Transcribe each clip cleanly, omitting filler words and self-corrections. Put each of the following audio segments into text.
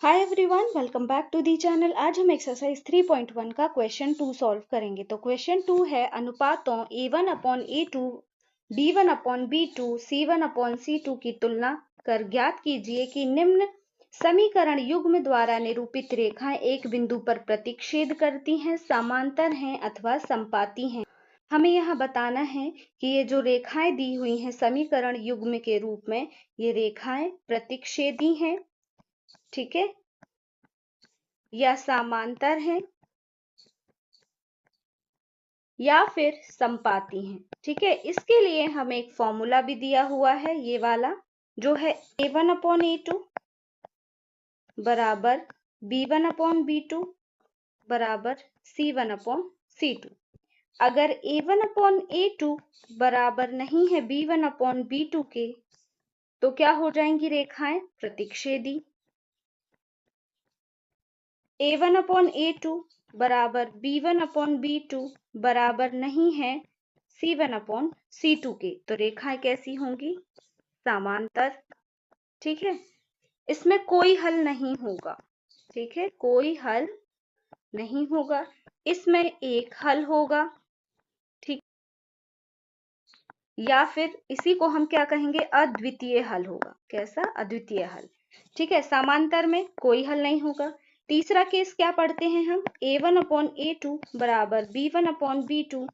Hi everyone, welcome back to the channel. आज हम exercise 3.1 का क्वेश्चन 2 सॉल्व करेंगे। तो क्वेश्चन 2 है अनुपातों A1/A2, B1/B2, C1/C2 की तुलना कर ज्ञात कीजिए कि निम्न समीकरण युग्म द्वारा निरूपित रेखाएं एक बिंदु पर प्रतिच्छेद करती हैं, समांतर हैं अथवा संपाती हैं। हमें यहाँ बताना है कि ये जो रेखाएं दी हुई हैं समीकरण युग्म के रूप में, ये रेखाएं प्रतिच्छेदी हैं, ठीक है, या समांतर हैं या फिर संपाती हैं। ठीक है, इसके लिए हमें एक फॉर्मूला भी दिया हुआ है, ये वाला जो है A1/A2 बराबर B1/B2 बराबर C1/C2। अगर A1/A2 बराबर नहीं है B1/B2 के, तो क्या हो जाएंगी रेखाएं? प्रतिच्छेदी। A1/A2 बराबर B1/B2 बराबर नहीं है C1/C2 के, तो रेखाएं कैसी होंगी? समांतर। ठीक है, इसमें कोई हल नहीं होगा। ठीक है, कोई हल नहीं होगा, इसमें एक हल होगा। ठीक, या फिर इसी को हम क्या कहेंगे? अद्वितीय हल होगा। कैसा? अद्वितीय हल। ठीक है, समांतर में कोई हल नहीं होगा। तीसरा केस क्या पढ़ते हैं हम? A1/A2 बराबर B1/B2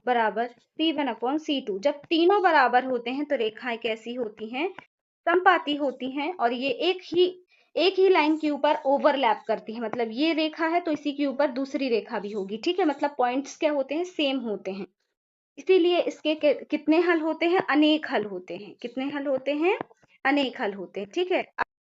बराबर C1/C2। जब तीनों बराबर होते हैं तो रेखाएं कैसी होती हैं? संपाती होती हैं, और ये एक ही लाइन के ऊपर ओवरलैप करती है। मतलब ये रेखा है तो इसी के ऊपर दूसरी रेखा भी होगी। ठीक है, मतलब पॉइंट्स क्या होते हैं? सेम होते हैं। इसीलिए इसके कितने हल होते हैं? अनेक हल होते हैं। कितने हल होते हैं? अनेक हल होते हैं। ठीक है,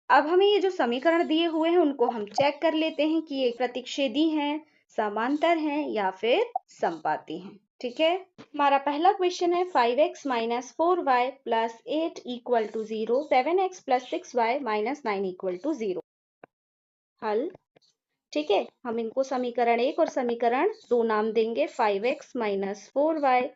अब हमें ये जो समीकरण दिए हुए हैं उनको हम चेक कर लेते हैं कि ये प्रतिच्छेदी हैं, समांतर हैं या फिर संपाती हैं। ठीक है, हमारा पहला क्वेश्चन है 5x - 4y + 8 = 0, 7x + 6y - 9 = 0। हल। ठीक है, हम इनको समीकरण 1 और समीकरण 2 नाम देंगे। 5x - 4y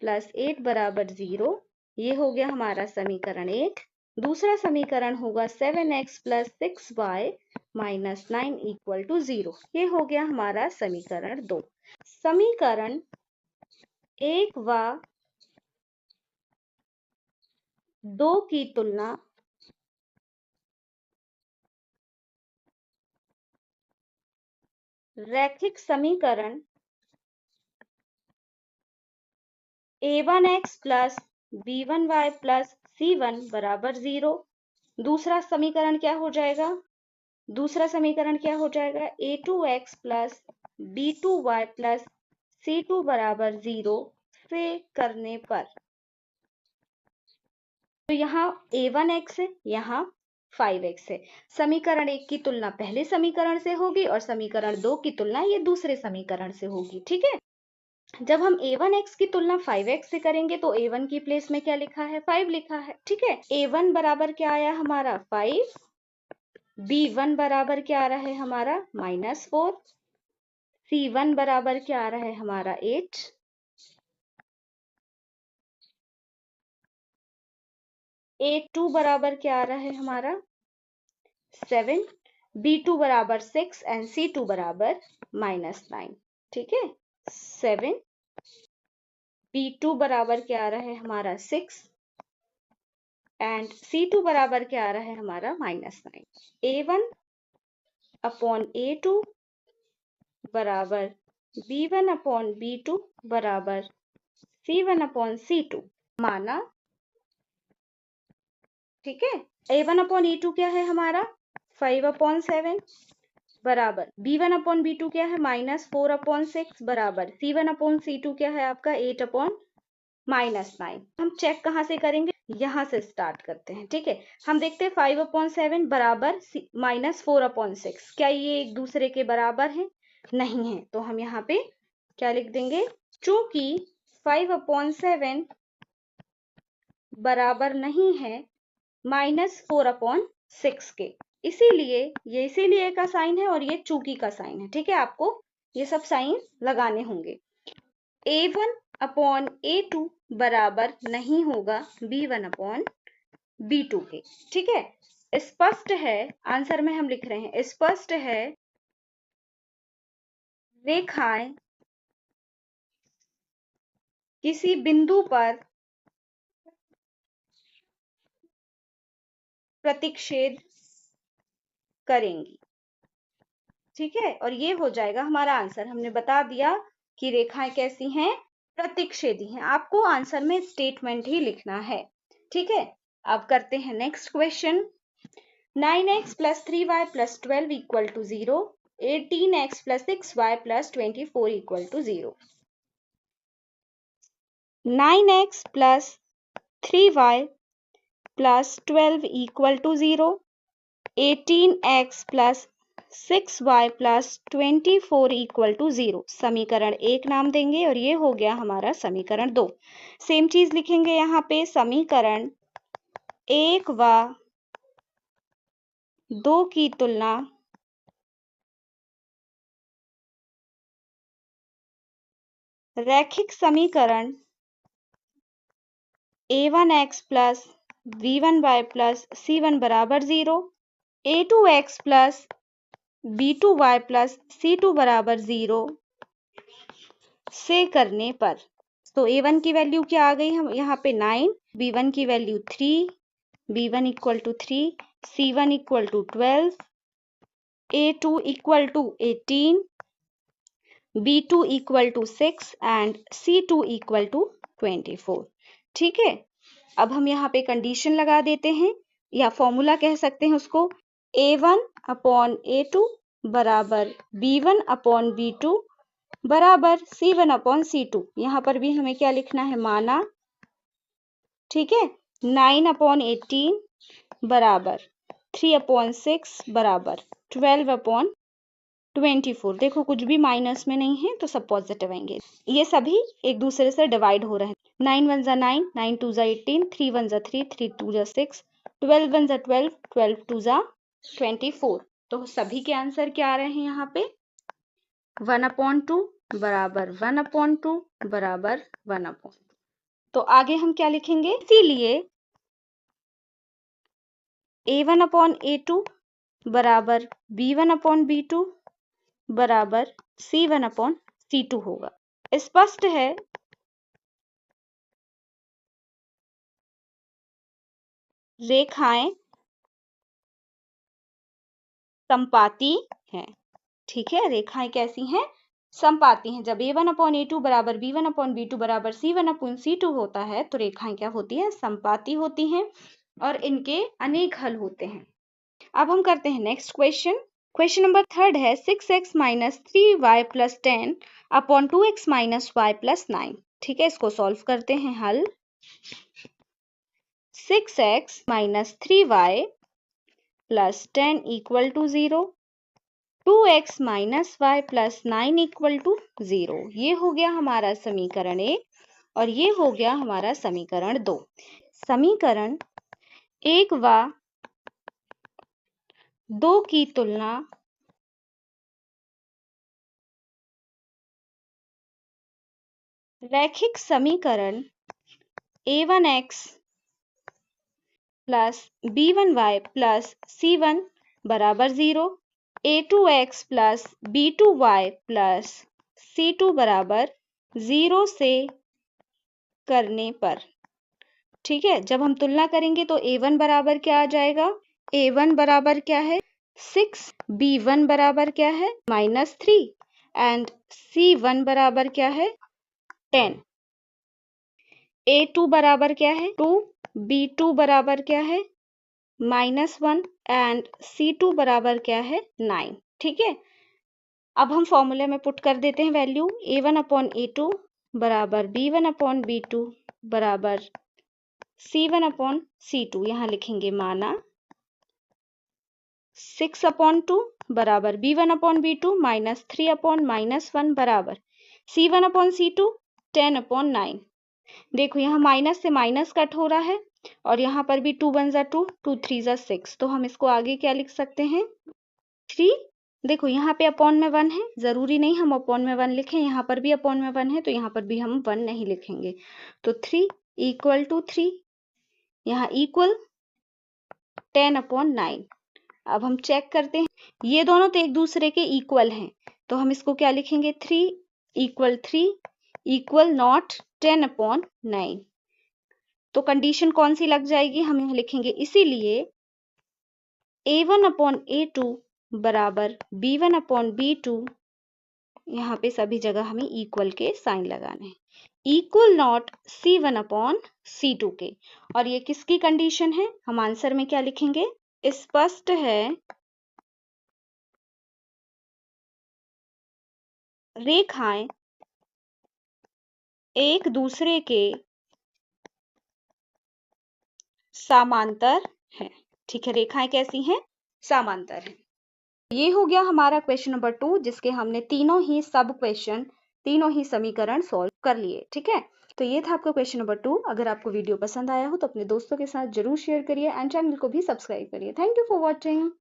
+ 8 बराबर 0, ये हो गया हमारा समीकरण 1। दूसरा समीकरण होगा 7x + 6y - 9 = 0, ये हो गया हमारा समीकरण 2। समीकरण 1 व 2 की तुलना रैखिक समीकरण A1x + B1y + C1 बराबर 0। दूसरा समीकरण क्या हो जाएगा? दूसरा समीकरण क्या हो जाएगा? A2x + B2y + C2 बराबर 0 से करने पर, तो यहाँ A1x है, यहाँ 5x है। समीकरण 1 की तुलना पहले समीकरण से होगी और समीकरण 2 की तुलना ये दूसरे समीकरण से होगी। ठीक है, जब हम A1x की तुलना 5x से करेंगे तो A1 की प्लेस में क्या लिखा है? 5 लिखा है। ठीक है, A1 बराबर क्या आया हमारा? 5। B1 बराबर क्या आ रहा है हमारा? -4। C1 बराबर क्या आ रहा है हमारा? 8। A2 बराबर क्या आ रहा है हमारा? 7। B2 बराबर 6 एंड C2 बराबर -9। ठीक है, 7। B2 बराबर क्या आ रहा है हमारा? 6 एंड C2 बराबर क्या आ रहा है हमारा? -9। A1/A2 बराबर B1/B2 बराबर C1/C2 माना। ठीक है, A1/A2 क्या है हमारा? 5/7 बराबर B1/B2 क्या है? -4/6 बराबर C1/C2 क्या है आपका? 8/9। हम चेक कहाँ से करेंगे? यहाँ से स्टार्ट करते हैं। ठीक है, हम देखते हैं 5/7 बराबर -4/6, क्या ये एक दूसरे के बराबर हैं? नहीं है, तो हम यहाँ पे क्या लिख देंगे? चूंकि 5/7 बराबर नहीं है -4/6 के, इसीलिए का साइन है और ये चूंकि का साइन है। ठीक है, आपको ये सब साइन लगाने होंगे। A1/A2 बराबर नहीं होगा B1/B2 के। ठीक है, स्पष्ट है, आंसर में हम लिख रहे हैं स्पष्ट है रेखाएं किसी बिंदु पर प्रतिच्छेद करेंगी। ठीक है, और ये हो जाएगा हमारा आंसर। हमने बता दिया कि रेखाएं कैसी हैं, प्रतिच्छेदी हैं। आपको आंसर में स्टेटमेंट ही लिखना है। ठीक है, अब करते हैं next question. 9x plus 3y plus 12 equal to 0. 18x plus 6y plus 24 equal to 0. 9x plus 3y plus 12 equal to 0. 18x plus 6y plus 24 equal to 0. समीकरण 1 नाम देंगे और ये हो गया हमारा समीकरण 2। सेम चीज लिखेंगे यहाँ पे, समीकरण 1 व 2 की तुलना रैखिक समीकरण a1x plus b1y plus c1 बराबर 0, a2x plus b2y plus c2 बराबर 0 से करने पर, तो a1 की वैल्यू क्या आ गई, हम यहाँ पे 9, b1 की value 3, b1 equal to 3, c1 equal to 12, a2 equal to 18, b2 equal to 6 and c2 equal to 24। ठीक है, अब हम यहाँ पे कंडीशन लगा देते हैं या फॉर्मूला कह सकते हैं उसको, a1 अपॉन a2 बराबर b1 अपॉन b2 बराबर c1 अपॉन c2। यहाँ पर भी हमें क्या लिखना है, माना। ठीक है, 9 अपॉन 18 बराबर 3 अपॉन 6 बराबर 12 अपॉन 24। देखो कुछ भी माइनस में नहीं है तो सब पॉजिटिव आएंगे। ये सभी एक दूसरे से डिवाइड हो रहे हैं। 9 1 जा 9, 9 2 जा 18, 3 1 जा 3, 3 2 जा 6, 12 1 जा 12, 12 2 जा 24। तो सभी के आंसर क्या आ रहे हैं यहाँ पे, 1/2 बराबर 1/2 बराबर 1/2। तो आगे हम क्या लिखेंगे, इसीलिए a1 अपॉन a2 बराबर b1 अपॉन b2 बराबर c1 अपॉन c2 होगा। स्पष्ट है रेखाएं संपाती हैं। ठीक है, रेखाएं कैसी हैं, संपाती हैं। जब a1 अपॉन a2 बराबर b1 अपॉन b2 बराबर c1 अपॉन c2 होता है तो रेखाएं क्या होती हैं, संपाती होती हैं और इनके अनेक हल होते हैं। अब हम करते हैं नेक्स्ट क्वेश्चन। क्वेश्चन नंबर 3 है 6x minus 3y plus 10 upon 2x minus y plus 9। ठीक है, इसको सॉल्व करते हैं। हल 6x minus 3y plus 10 equal to 0, 2x minus y plus 9 equal to 0। ये हो गया हमारा समीकरण 1 और ये हो गया हमारा समीकरण 2। समीकरण 1 व 2 की तुलना रैखिक समीकरण a1x plus b1y plus c1 बराबर 0, a2x plus b2y plus c2 बराबर 0 से करने पर। ठीक है, जब हम तुलना करेंगे तो a1 बराबर क्या आ जाएगा, a1 बराबर क्या है 6, b1 बराबर क्या है -3 एंड c1 बराबर क्या है 10, a2 बराबर क्या है 2, b2 बराबर क्या है -1 एंड c2 बराबर क्या है 9। ठीक है, अब हम फॉर्मूले में पुट कर देते हैं वैल्यू, a1 अपॉन a2 बराबर b1 अपॉन b2 बराबर c1 अपॉन c2। यहाँ लिखेंगे माना 6 अपॉन 2 बराबर b1 upon b2 minus 3 upon -1 बराबर c1 अपॉन c2 10 अपॉन 9। देखो यहाँ माइनस से माइनस कट हो रहा है और यहाँ पर भी 2 1 जा 2, 2 3 जा 6, तो हम इसको आगे क्या लिख सकते हैं 3। देखो यहाँ पे अपॉन में 1 है, जरूरी नहीं हम अपॉन में 1 लिखें, यहाँ पर भी अपॉन में 1 है तो यहाँ पर भी हम 1 नहीं लिखेंगे। तो 3 इक्वल टू 3, यहाँ इक्वल 10/9। अब हम चेक करते हैं, ये दोनों तो एक दूसरे के इक्वल हैं, तो हम इसको क्या लिखेंगे, 3 इक्वल नॉट 10/9। तो कंडीशन कौन सी लग जाएगी, हम यहाँ लिखेंगे इसीलिए A1/A2 बराबर B1/B2, यहाँ पे सभी जगह हमें इक्वल के साइन लगाने हैं, इक्वल नॉट C1/C2 के। और ये किसकी कंडीशन है, हम आंसर में क्या लिखेंगे, स्पष्ट है रेखाएं एक दूसरे के समांतर है। ठीक है, रेखाएं कैसी हैं, समांतर है। ये हो गया हमारा क्वेश्चन नंबर 2, जिसके हमने तीनों ही समीकरण सॉल्व कर लिए। ठीक है, तो ये था आपका क्वेश्चन नंबर 2। अगर आपको वीडियो पसंद आया हो तो अपने दोस्तों के साथ जरूर शेयर करिए एंड चैनल को भी सब्सक्राइब करिए। Thank you for watching.